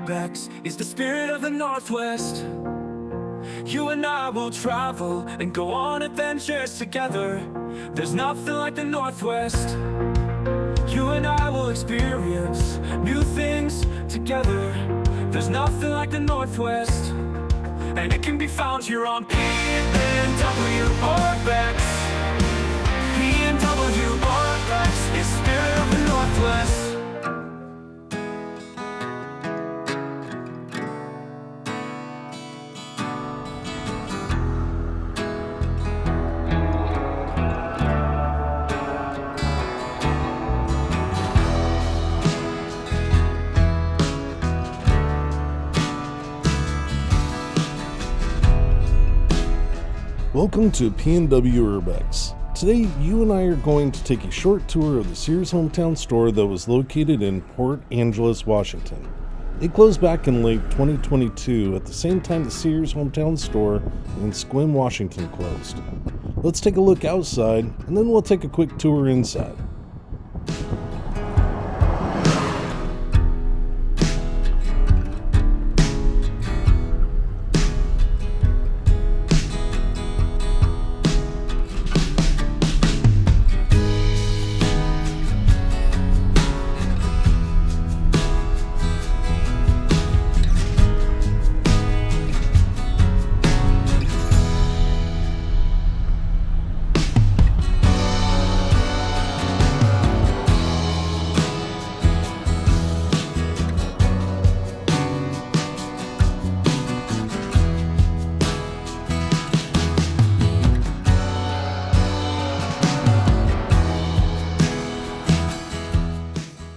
Urbex is the spirit of the Northwest. You and I will travel and go on adventures together. There's nothing like the Northwest. You and I will experience new things together. There's nothing like the Northwest. And it can be found here on PNWURBEX. PNWURBEX is spirit of the Northwest. Welcome to PNWURBEX. Today, you and I are going to take a short tour of the Sears hometown store that was located in Port Angeles, Washington. It closed back in late 2022 at the same time the Sears hometown store in Sequim, Washington closed. Let's take a look outside and then we'll take a quick tour inside.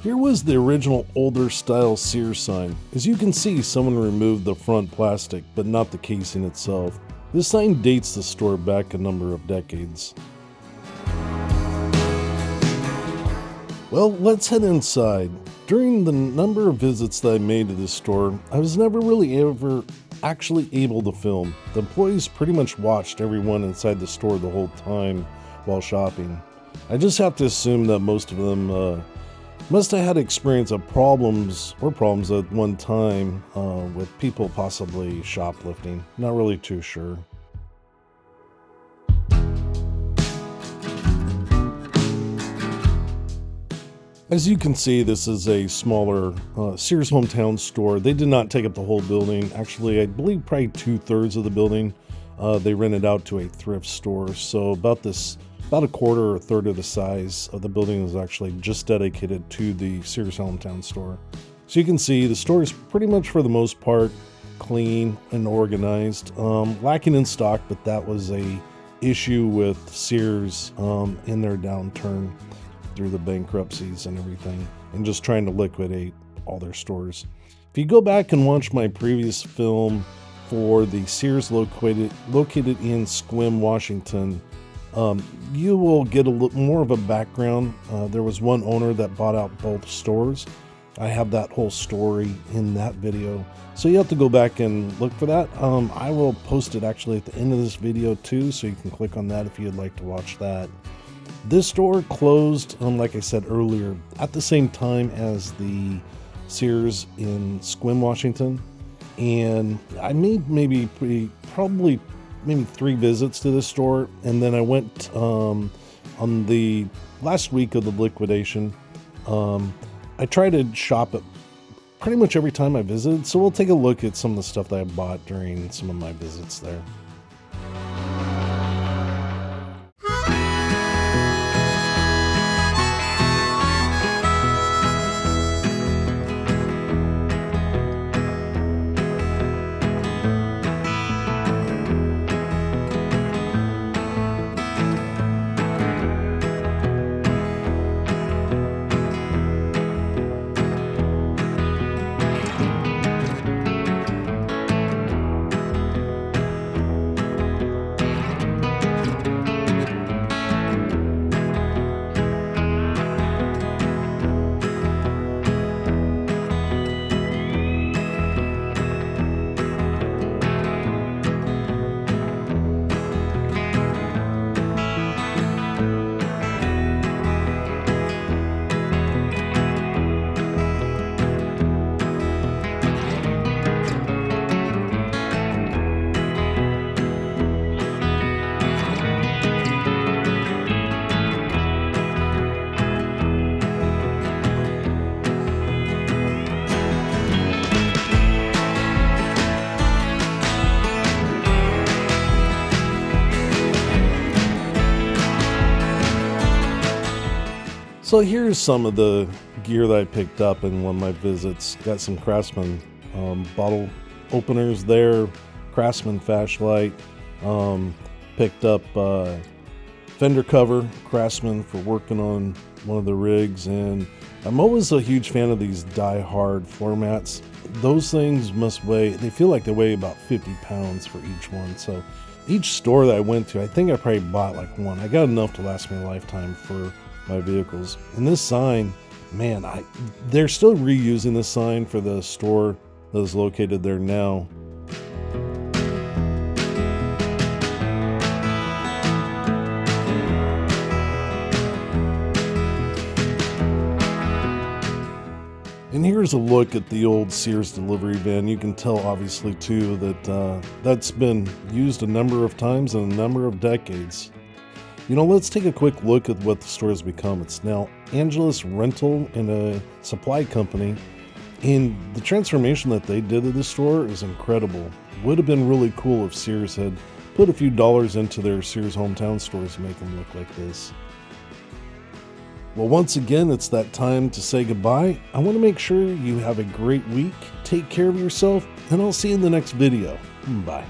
Here was the original older style Sears sign. As you can see, someone removed the front plastic, but not the casing itself. This sign dates the store back a number of decades. Well, let's head inside. During the number of visits that I made to this store, I was never really ever actually able to film. The employees pretty much watched everyone inside the store the whole time while shopping. I just have to assume that most of them must have had experience of problems at one time with people possibly shoplifting. Not really too sure. As you can see, this is a smaller Sears hometown store. They did not take up the whole building. Actually, I believe probably 2/3 of the building they rented out to a thrift store. So about a quarter or a third of the size of the building is actually just dedicated to the Sears hometown store. So you can see the store is pretty much for the most part clean and organized, lacking in stock, but that was a issue with Sears in their downturn through the bankruptcies and everything, and just trying to liquidate all their stores. If you go back and watch my previous film for the Sears located in Sequim, Washington, you will get a little more of a background. There was one owner that bought out both stores. I have that whole story in that video, so you have to go back and look for that. I will post it actually at the end of this video too, so you can click on that if you'd like to watch that. This store closed, like I said earlier, at the same time as the Sears in Sequim, Washington, and I made probably 3 visits to this store, and then I went on the last week of the liquidation. I try to shop at pretty much every time I visited, so we'll take a look at some of the stuff that I bought during some of my visits there. So here's some of the gear that I picked up in one of my visits. Got some Craftsman bottle openers there, Craftsman flashlight. Picked up fender cover, Craftsman, for working on one of the rigs. And I'm always a huge fan of these die-hard floor mats. Those things must weigh, they feel like they weigh about 50 pounds for each one. So each store that I went to, I think I probably bought like one. I got enough to last me a lifetime for my vehicles. And this sign, man, they're still reusing this sign for the store that is located there now. And here's a look at the old Sears delivery van. You can tell obviously too that that's been used a number of times in a number of decades. You know, let's take a quick look at what the store has become. It's now Angelus Rental and a supply company. And the transformation that they did at the store is incredible. Would have been really cool if Sears had put a few dollars into their Sears hometown stores to make them look like this. Well, once again, it's that time to say goodbye. I want to make sure you have a great week. Take care of yourself, and I'll see you in the next video. Bye.